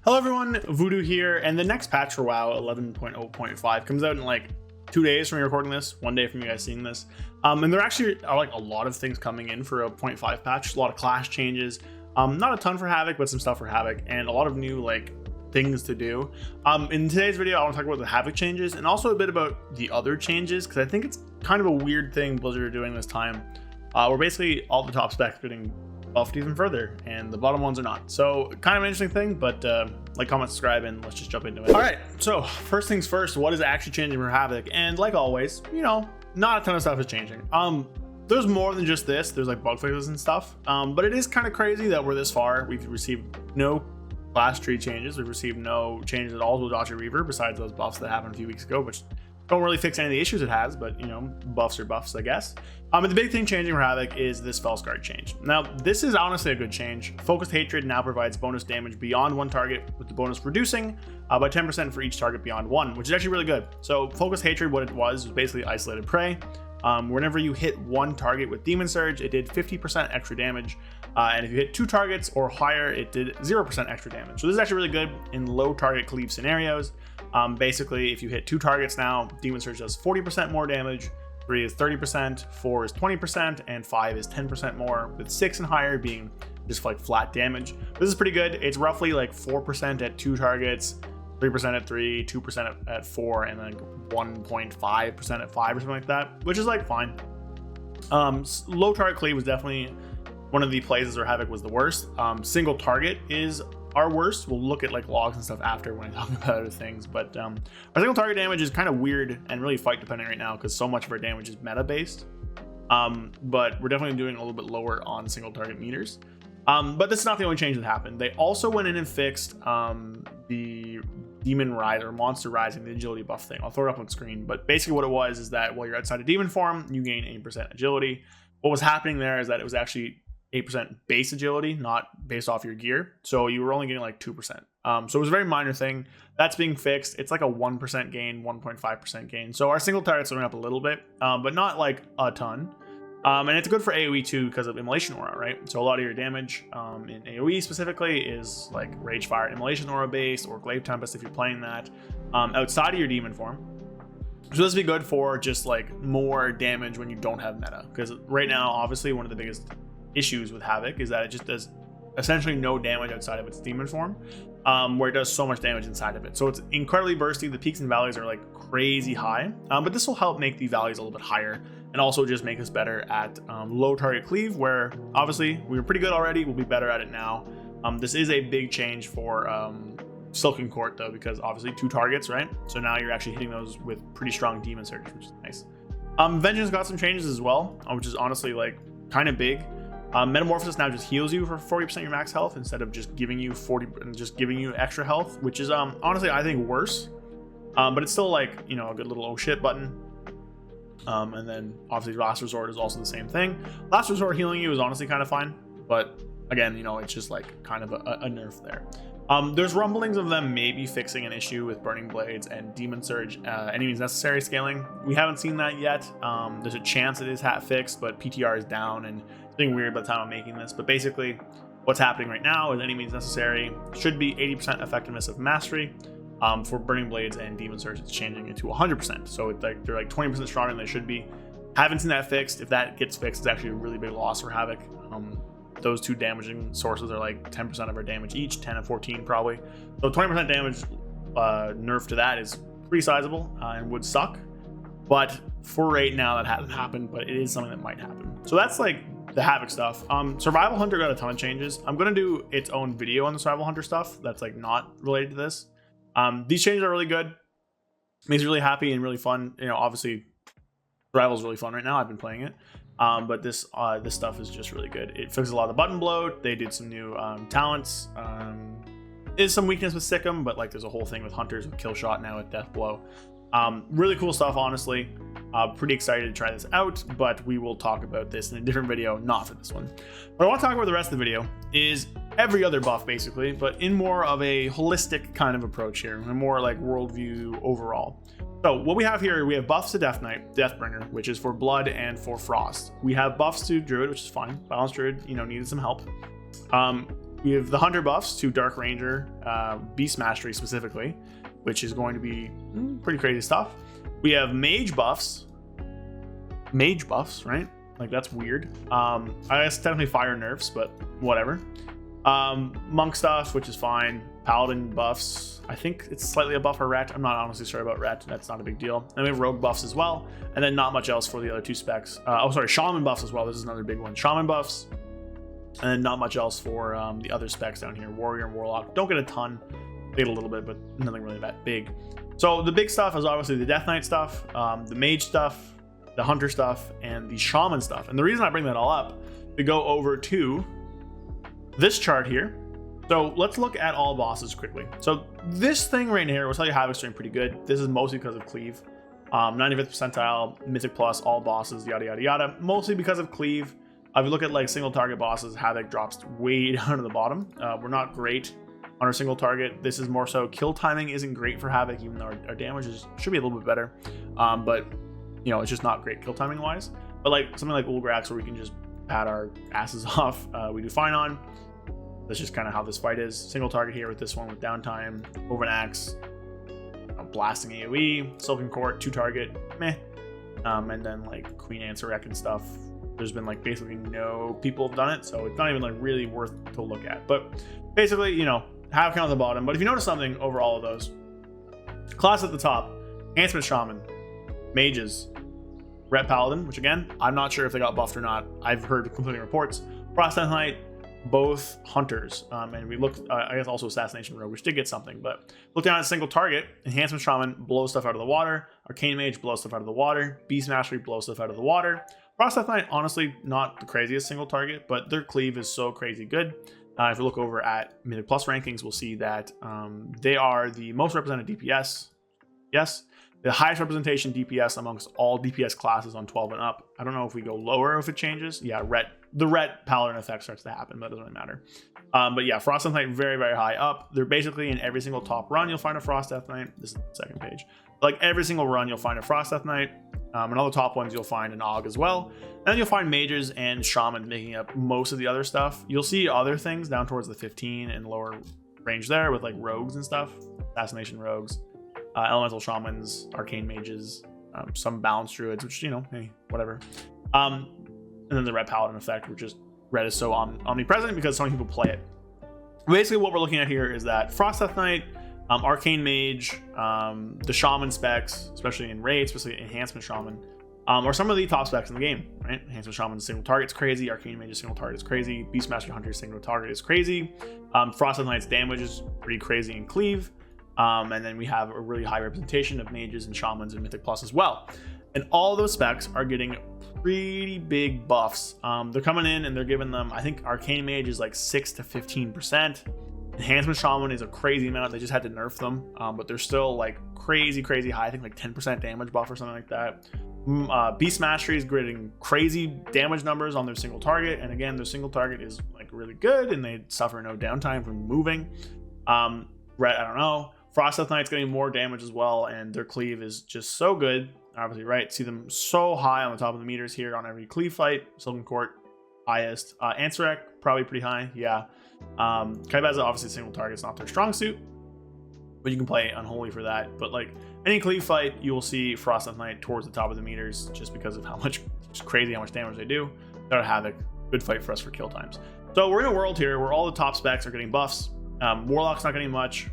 Hello everyone, Voodoo here, and the next patch for WoW 11.0.5 comes out in like 2 days from me recording this, 1 day from you guys seeing this. And there actually are like a lot of things coming in for a 0.5 patch, a lot of class changes, not a ton for Havoc, but some stuff for Havoc, and a lot of new like things to do. In today's video, I want to talk about the Havoc changes and also a bit about the other changes, because I think it's kind of a weird thing Blizzard are doing this time, where basically all the top specs are getting buffed even further and the bottom ones are not. So kind of an interesting thing, but like, comment, subscribe, and let's just jump into it. All right, so first things first, what is actually changing for Havoc? And like always, you know, not a ton of stuff is changing. There's more than just this. There's like bug fixes and stuff, but it is kind of crazy that we're this far. We've received no class tree changes. We've received no changes at all to Dodger Reaver besides those buffs that happened a few weeks ago, which don't really fix any of the issues it has, but you know, buffs are buffs, I guess. And the big thing changing for Havoc is this Felskar change. Now, this is honestly a good change. Focused Hatred now provides bonus damage beyond one target, with the bonus reducing by 10% for each target beyond one, which is actually really good. So Focused Hatred, what it was basically isolated prey. Whenever you hit one target with Demon Surge, it did 50% extra damage. And if you hit 2 targets or higher, it did 0% extra damage. So this is actually really good in low target cleave scenarios. Basically, if you hit 2 targets now, Demon Surge does 40% more damage, 3 is 30%, 4 is 20%, and 5 is 10% more, with 6 and higher being just like flat damage. This is pretty good. It's roughly like 4% at 2 targets, 3% at 3, 2% at 4, and then 1.5% at 5 or something like that, which is like fine. Low target cleave was definitely one of the places where Havoc was the worst. Single target is our worst. We'll look at like logs and stuff after when I talk about other things, but our single target damage is kind of weird and really fight dependent right now because so much of our damage is meta based. But we're definitely doing a little bit lower on single target meters. But this is not the only change that happened. They also went in and fixed the Demon Rise or Monster Rising, the agility buff thing. I'll throw it up on screen, but basically what it was is that while you're outside of demon form, you gain 8% agility. What was happening there is that it was actually 8% base agility, not based off your gear. So you were only getting like 2%. So it was a very minor thing. That's being fixed. It's like a 1% gain, 1.5% gain. So our single targets went up a little bit, but not like a ton. And it's good for AoE too because of Immolation Aura, right? So a lot of your damage in AoE specifically is like Rage Fire, Immolation Aura based, or Glaive Tempest if you're playing that outside of your demon form. So this would be good for just like more damage when you don't have meta. Because right now, obviously, one of the biggest issues with Havoc is that it just does essentially no damage outside of its demon form, where it does so much damage inside of it. So it's incredibly bursty. The peaks and valleys are like crazy high, but this will help make the valleys a little bit higher and also just make us better at low target cleave, where obviously we were pretty good already. We'll be better at it now. This is a big change for Silken Court though, because obviously 2 targets, right? So now you're actually hitting those with pretty strong demon surges, which is nice. Vengeance got some changes as well, which is honestly like kind of big. Metamorphosis now just heals you for 40% of your max health instead of just giving you 40 and just giving you extra health, which is honestly I think worse. But it's still like, you know, a good little oh shit button. And then obviously Last Resort is also the same thing. Last Resort healing you is honestly kind of fine, but again, you know, it's just like kind of a nerf there. There's rumblings of them maybe fixing an issue with Burning Blades and Demon Surge any means necessary scaling. We haven't seen that yet. There's a chance it is fixed, but PTR is down and it's being weird by the time I'm making this. But basically what's happening right now is any means necessary should be 80% effectiveness of mastery. For Burning Blades and Demon Surge, it's changing it to 100%. So it's like they're like 20% stronger than they should be. Haven't seen that fixed. If that gets fixed, it's actually a really big loss for Havoc. Those 2 damaging sources are like 10% of our damage each, 10 and 14 probably. So 20% damage nerf to that is pretty sizable and would suck. But for right now, that hasn't happened, but it is something that might happen. So that's like the Havoc stuff. Survival Hunter got a ton of changes. I'm going to do its own video on the Survival Hunter stuff that's like not related to this. These changes are really good. Makes me really happy and really fun. You know, obviously, Survival is really fun right now. I've been playing it. But this stuff is just really good. It fixes a lot of the button bloat. They did some new talents. Is some weakness with Sikkim, but like there's a whole thing with Hunters with Kill Shot now with Death Blow. Really cool stuff, honestly. Pretty excited to try this out, but we will talk about this in a different video, not for this one. What I want to talk about the rest of the video is every other buff, basically, but in more of a holistic kind of approach here, and more like worldview overall. So what we have here, we have buffs to Death Knight, Deathbringer, which is for blood and for frost. We have buffs to Druid, which is fine. Balanced Druid, you know, needed some help. we have the Hunter buffs to Dark Ranger, Beast Mastery specifically, which is going to be pretty crazy stuff. We have Mage buffs, right? Like, that's weird. I guess technically fire nerfs, but whatever. Monk stuff, which is fine. Paladin buffs, I think it's slightly a buff for Ret. I'm not honestly sure about Ret. That's not a big deal. And we have Rogue buffs as well. And then not much else for the other two specs. Shaman buffs as well. This is another big one. Shaman buffs. And then not much else for the other specs down here. Warrior and Warlock. Don't get a ton. They get a little bit, but nothing really that big. So the big stuff is obviously the Death Knight stuff, the Mage stuff, the Hunter stuff, and the Shaman stuff. And the reason I bring that all up, to go over to this chart here. So let's look at all bosses quickly. So this thing right here will tell you Havoc's doing pretty good. This is mostly because of cleave. 95th percentile, Mythic plus, all bosses, yada, yada, yada. Mostly because of cleave. If you look at like single target bosses, Havoc drops way down to the bottom. We're not great on our single target. This is more so kill timing isn't great for Havoc, even though our damage should be a little bit better. But you know, it's just not great kill timing wise. But like something like Ulgrax, where we can just pat our asses off, we do fine on. That's just kind of how this fight is. Single target here with this one with downtime, Overnax, blasting AoE, Sylvan Court, 2 target, meh. And then like Queen Anserek and stuff. There's been like basically no people have done it, so it's not even like really worth to look at. But basically, you know, Havoc on the bottom. But if you notice something over all of those, class at the top, Enhancement Shaman, Mages, Ret Paladin, which again, I'm not sure if they got buffed or not. I've heard conflicting reports. Frost Death Knight, both Hunters, and we looked, I guess also Assassination Rogue, which did get something, but look down at single target. Enhancement Shaman blows stuff out of the water. Arcane Mage blows stuff out of the water. Beast Mastery blows stuff out of the water. Frost Death Knight, honestly, not the craziest single target, but their cleave is so crazy good. If you look over at Mythic Plus rankings, we'll see that they are the most represented DPS. Yes, the highest representation DPS amongst all DPS classes on 12 and up. I don't know if we go lower if it changes. Yeah, the Ret Paladin effect starts to happen, but it doesn't really matter. But yeah, Frost Death Knight very, very high up. They're basically in every single top run, you'll find a Frost Death Knight. This is the second page. Like every single run, you'll find a Frost Death Knight. And all the top ones, you'll find an Og as well. And then you'll find Mages and Shamans making up most of the other stuff. You'll see other things down towards the 15 and lower range there with like Rogues and stuff. Assassination Rogues, Elemental Shamans, Arcane Mages, some Balanced Druids, which, you know, hey, whatever. And then the Ret Paladin effect, which is Ret is so omnipresent because so many people play it. Basically, what we're looking at here is that Frost Death Knight, Arcane Mage, the Shaman specs, especially in Raid, especially Enhancement Shaman, are some of the top specs in the game, right? Enhancement Shaman single target's crazy, Arcane Mage single target is crazy, Beastmaster Hunter single target is crazy, Frost Death Knight's damage is pretty crazy in cleave, and then we have a really high representation of Mages and Shamans and Mythic Plus as well. And all those specs are getting pretty big buffs. They're coming in and they're giving them, I think Arcane Mage is like 6 to 15%. Enhancement Shaman is a crazy amount. They just had to nerf them, but they're still like crazy high. I think like 10% damage buff or something like that. Beast Mastery is getting crazy damage numbers on their single target, and again, their single target is like really good, and they suffer no downtime from moving. Ret, I don't know. Frost Death Knight's getting more damage as well, and their cleave is just so good. Obviously, right? See them so high on the top of the meters here on every cleave fight. Sylvan Court, highest. Anserek, probably pretty high. Yeah. Kaibaza, obviously single target's not their strong suit, but you can play Unholy for that. But like any cleave fight, you will see Frost Death Knight towards the top of the meters just because of how much, it's crazy how much damage they do. They're Havoc, good fight for us for kill times. So we're in a world here where all the top specs are getting buffs. Warlock's not getting much.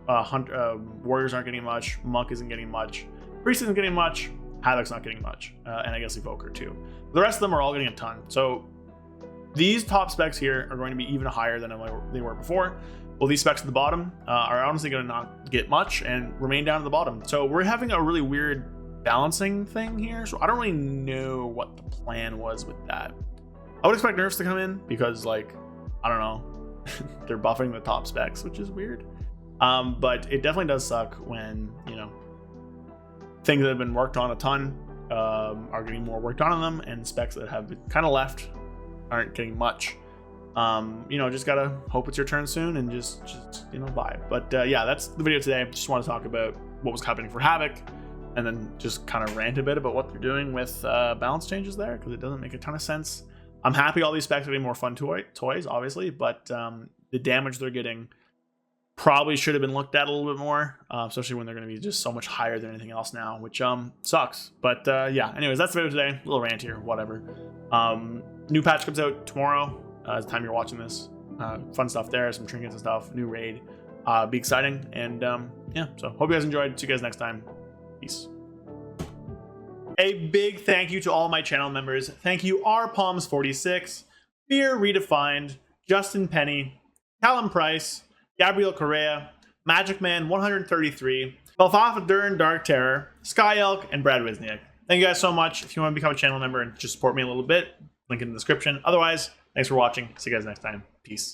Warriors aren't getting much. Monk isn't getting much. Priest isn't getting much. Havoc's not getting much. And I guess Evoker too. The rest of them are all getting a ton. So these top specs here are going to be even higher than they were before. Well, these specs at the bottom are honestly going to not get much and remain down at the bottom. So we're having a really weird balancing thing here. So I don't really know what the plan was with that. I would expect nerfs to come in because, like, I don't know, they're buffing the top specs, which is weird. But it definitely does suck when, you know, things that have been worked on a ton are getting more worked on them, and specs that have been kind of left aren't getting much. You know, just gotta hope it's your turn soon and just you know, vibe. But yeah, that's the video today. Just want to talk about what was happening for Havoc, and then just kind of rant a bit about what they're doing with balance changes there, because it doesn't make a ton of sense. I'm happy all these specs are getting more fun toys, obviously, but the damage they're getting probably should have been looked at a little bit more, especially when they're going to be just so much higher than anything else now, which sucks. But yeah, anyways, that's the video today. A little rant here, whatever. New patch comes out tomorrow, at the time you're watching this. Fun stuff there, some trinkets and stuff, new raid. Be exciting, and yeah, so hope you guys enjoyed. See you guys next time. Peace. A big thank you to all my channel members. Thank you rpalms46, Fear Redefined, Justin Penny, Callum Price, Gabriel Correa, Magic Man 133, Belfafa Durin Dark Terror, Sky Elk, and Brad Wisniak. Thank you guys so much. If you want to become a channel member and just support me a little bit, link in the description. Otherwise, thanks for watching. See you guys next time. Peace.